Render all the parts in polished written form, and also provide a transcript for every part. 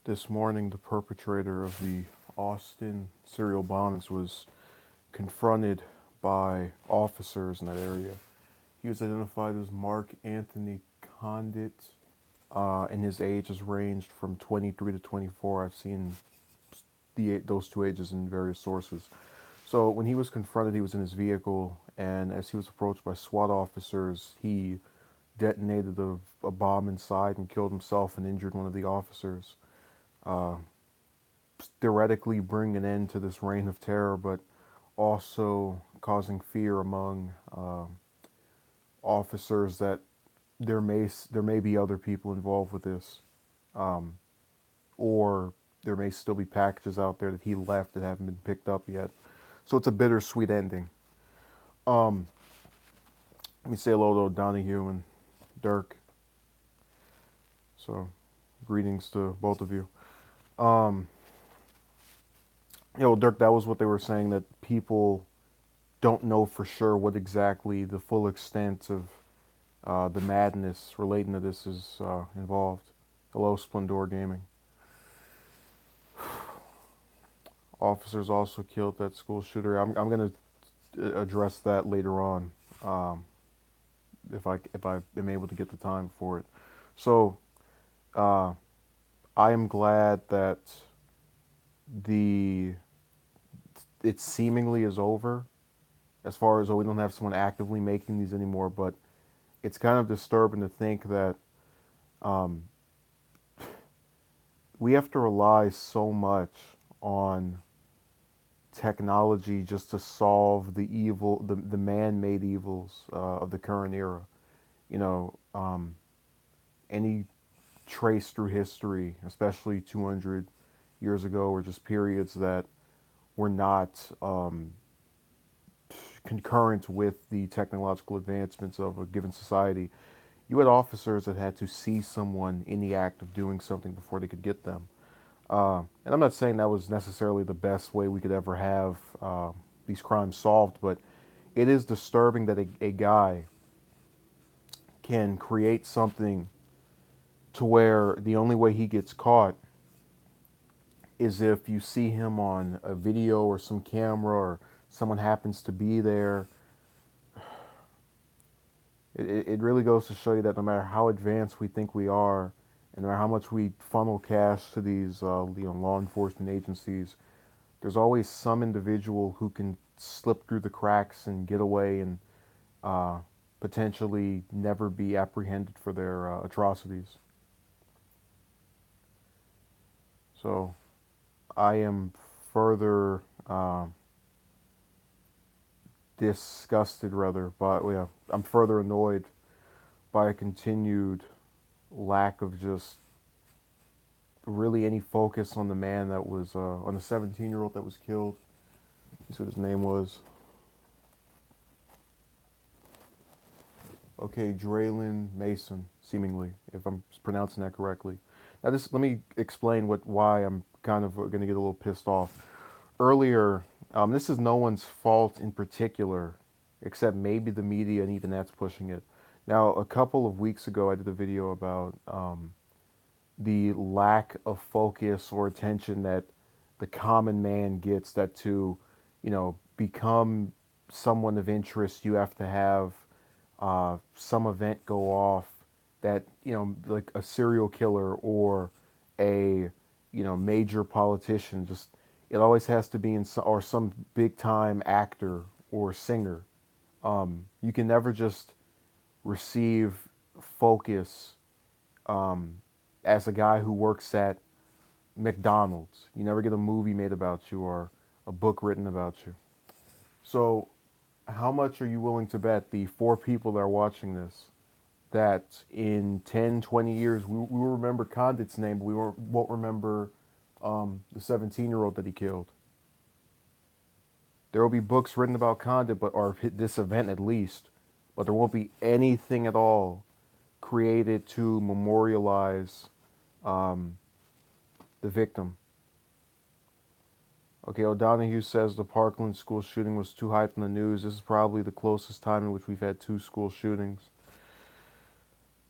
This morning, the perpetrator of the Austin serial bombings was confronted by officers in that area. He was identified as Mark Anthony Condit, and his age has ranged from 23 to 24. I've seen those two ages in various sources. So when he was confronted, he was in his vehicle, and as he was approached by SWAT officers, he detonated a bomb inside and killed himself and injured one of the officers, uh, theoretically bring an end to this reign of terror, but also causing fear among officers that there may be other people involved with this, um, or there may still be packages out there that he left that haven't been picked up yet. So it's a bittersweet ending. Um, Let me say hello to Donahue and Dirk. So greetings to both of you. Um, Dirk, that was what they were saying, that people don't know for sure what exactly the full extent of the madness relating to this is involved. Hello, Splendor Gaming. Officers also killed that school shooter. I'm going to address that later on, um, if I am able to get the time for it. So uh, I am glad that the it seemingly is over, as far as, oh, we don't have someone actively making these anymore. But it's kind of disturbing to think that um, we have to rely so much on technology just to solve the man-made evils of the current era. You know, any trace through history, especially 200 years ago, or just periods that were not concurrent with the technological advancements of a given society. You had officers that had to see someone in the act of doing something before they could get them. And I'm not saying that was necessarily the best way we could ever have these crimes solved, but it is disturbing that a guy can create something to where the only way he gets caught is if you see him on a video or some camera, or someone happens to be there. It really goes to show you that no matter how advanced we think we are, and no matter how much we funnel cash to these law enforcement agencies, there's always some individual who can slip through the cracks and get away, and uh, potentially never be apprehended for their atrocities. So I am further disgusted, rather, but yeah, I'm further annoyed by a continued lack of just really any focus on the man that was on the 17-year-old that was killed. That's what his name was. Okay, Draylen Mason, seemingly, if I'm pronouncing that correctly. Now, this let me explain why I'm kind of going to get a little pissed off. Earlier, this is no one's fault in particular, except maybe the media, and even that's pushing it. Now, a couple of weeks ago, I did a video about the lack of focus or attention that the common man gets, that to, become someone of interest, you have to have some event go off that, like a serial killer or a, major politician. Just, it always has to be in some, or some big time actor or singer. You can never just receive focus um, as a guy who works at McDonald's. You never get a movie made about you or a book written about you. So, how much are you willing to bet the four people that are watching this that in 10, 20 years we will remember Condit's name, but won't remember the 17-year-old that he killed? There will be books written about Condit, or this event at least, but there won't be anything at all created to memorialize um, the victim. Okay, O'Donohue says the Parkland school shooting was too hyped in the news. This is probably the closest time in which we've had two school shootings.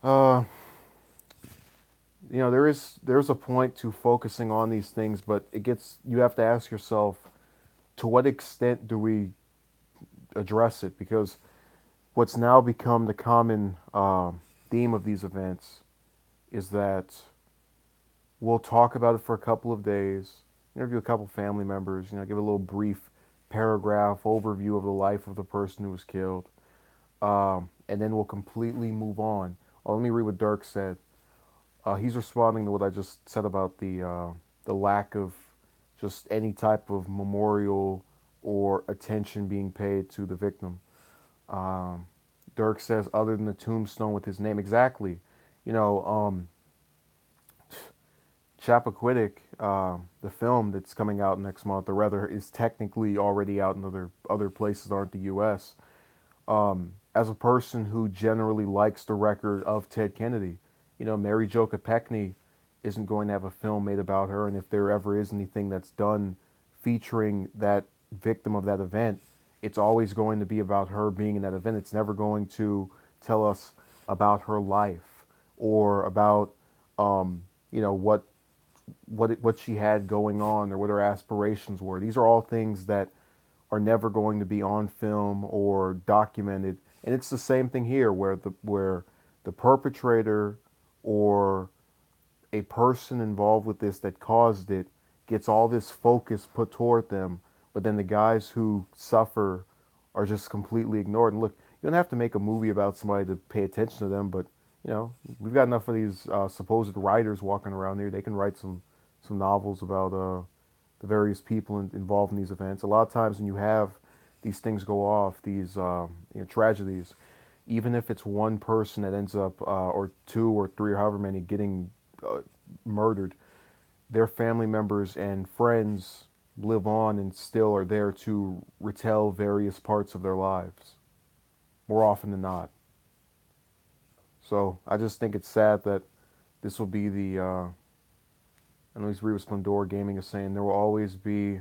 Uh, there's a point to focusing on these things, but you have to ask yourself, to what extent do we address it? Because what's now become the common theme of these events is that we'll talk about it for a couple of days, interview a couple family members, give a little brief paragraph overview of the life of the person who was killed, and then we'll completely move on. Oh, let me read what Dirk said. He's responding to what I just said about the lack of just any type of memorial or attention being paid to the victim. Um, Dirk says, other than the tombstone with his name, exactly. You know, Chappaquiddick, the film that's coming out next month, or rather, is technically already out in other places that aren't the U.S. As a person who generally likes the record of Ted Kennedy, Mary Jo Kopechne isn't going to have a film made about her, and if there ever is anything that's done featuring that victim of that event, it's always going to be about her being in that event. It's never going to tell us about her life or about what she had going on or what her aspirations were. These are all things that are never going to be on film or documented. And it's the same thing here where the perpetrator or a person involved with this that caused it gets all this focus put toward them, but then the guys who suffer are just completely ignored. And look, you don't have to make a movie about somebody to pay attention to them, but we've got enough of these supposed writers walking around here. They can write some novels about the various people involved in these events. A lot of times when you have these things go off, these tragedies, even if it's one person that ends up, or two or three or however many, getting uh, murdered, their family members and friends live on and still are there to retell various parts of their lives, more often than not. So I just think it's sad that this will be at least Riva Splendor Gaming is saying, there will always be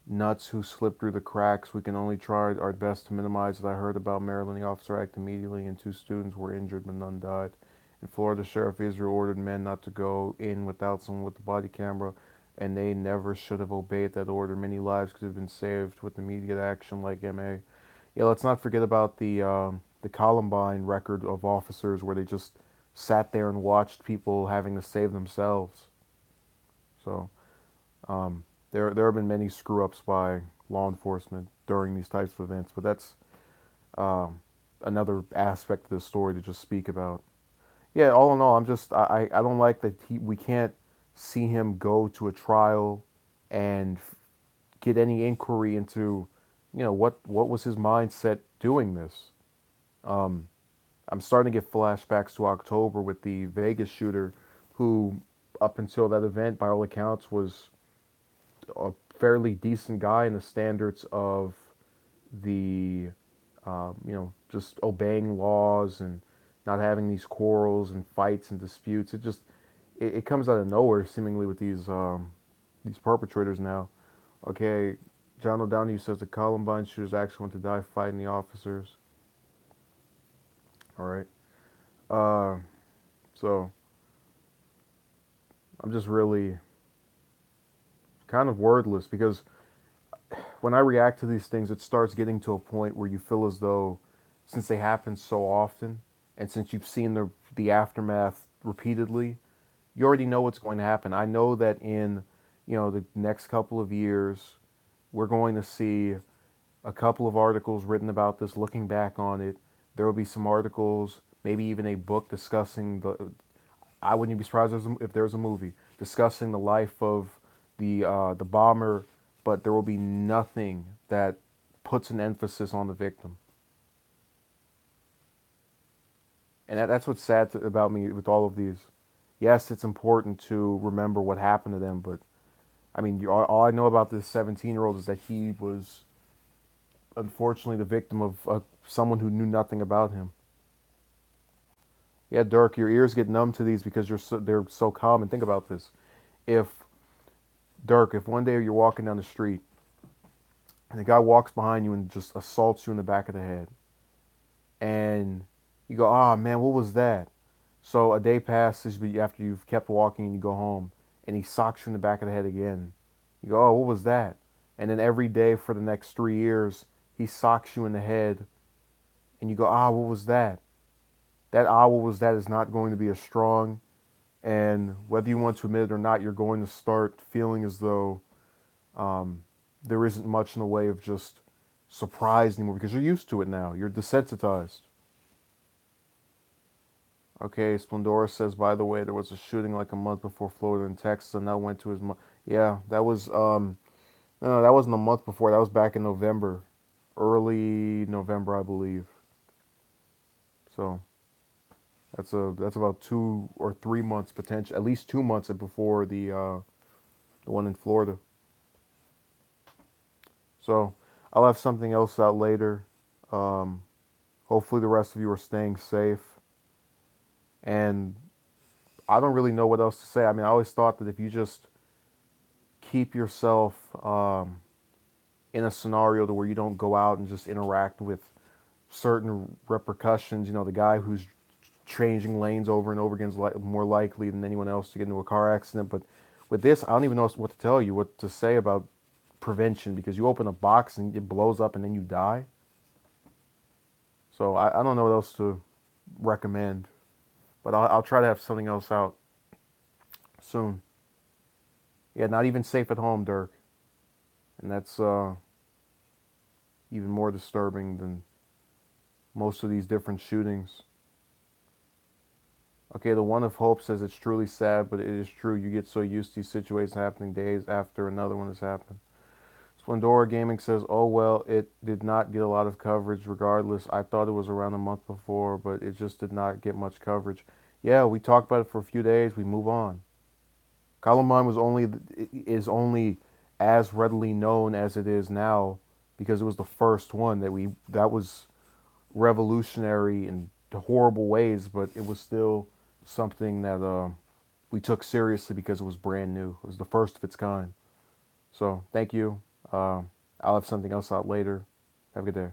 nuts who slip through the cracks. We can only try our best to minimize it. I heard about Maryland. The officer acted immediately, and two students were injured, but none died. In Florida, Sheriff Israel ordered men not to go in without someone with a body camera, and they never should have obeyed that order. Many lives could have been saved with immediate action like MA. Yeah, let's not forget about the Columbine record of officers where they just sat there and watched people having to save themselves. So um, there have been many screw ups by law enforcement during these types of events, but that's um, another aspect of the story to just speak about. Yeah, all in all, I don't like that we can't see him go to a trial and get any inquiry into what was his mindset doing this. Um, I'm starting to get flashbacks to October with the Vegas shooter, who up until that event, by all accounts, was a fairly decent guy in the standards of the just obeying laws and not having these quarrels and fights and disputes. It comes out of nowhere seemingly with these perpetrators now. Okay, John O'Donohue says the Columbine shooters actually went to die fighting the officers. All right. Uh, so I'm just really kind of wordless because when I react to these things, it starts getting to a point where you feel as though, since they happen so often, and since you've seen the aftermath repeatedly, you already know what's going to happen. I know that in the next couple of years, we're going to see a couple of articles written about this, looking back on it. There will be some articles, maybe even a book discussing the. I wouldn't be surprised if there's a movie discussing the life of the bomber, but there will be nothing that puts an emphasis on the victim. And that's what's sad about me with all of these. Yes, it's important to remember what happened to them, but I mean, all I know about this 17-year-old is that he was unfortunately the victim of someone who knew nothing about him. Yeah, Dirk, your ears get numb to these because they're so common. Think about this. If if one day you're walking down the street and the guy walks behind you and just assaults you in the back of the head, and you go, "Ah, man, what was that?" So a day passes after you've kept walking and you go home, and he socks you in the back of the head again. You go, oh, what was that? And then every day for the next 3 years, he socks you in the head, and you go, ah, what was that? That ah, what was that is not going to be as strong. And whether you want to admit it or not, you're going to start feeling as though um, there isn't much in the way of just surprise anymore because you're used to it now. You're desensitized. Okay, Splendora says, by the way, there was a shooting like a month before Florida and Texas, and that went to his mom. Yeah, that was no, that wasn't a month before. That was back in November, early November, I believe. So that's about 2 or 3 months potential, at least 2 months before the one in Florida. So I'll have something else out later. Um, Hopefully the rest of you are staying safe. And I don't really know what else to say. I mean, I always thought that if you just keep yourself in a scenario to where you don't go out and just interact with certain repercussions, the guy who's changing lanes over and over again is more likely than anyone else to get into a car accident. But with this, I don't even know what to tell you, what to say about prevention, because you open a box and it blows up and then you die. So I don't know what else to recommend, but I'll try to have something else out soon. Yeah, not even safe at home, Dirk, and that's even more disturbing than most of these different shootings. Okay, the one of hope says it's truly sad, but it is true. You get so used to these situations happening days after another one has happened. Splendora Gaming says, oh well, it did not get a lot of coverage regardless. I thought it was around a month before, but it just did not get much coverage. Yeah, we talked about it for a few days, we move on. Columbine is only as readily known as it is now because it was the first one that was revolutionary in horrible ways, but it was still something that we took seriously because it was brand new. It was the first of its kind. So thank you. Uh, I'll have something else out later. Have a good day.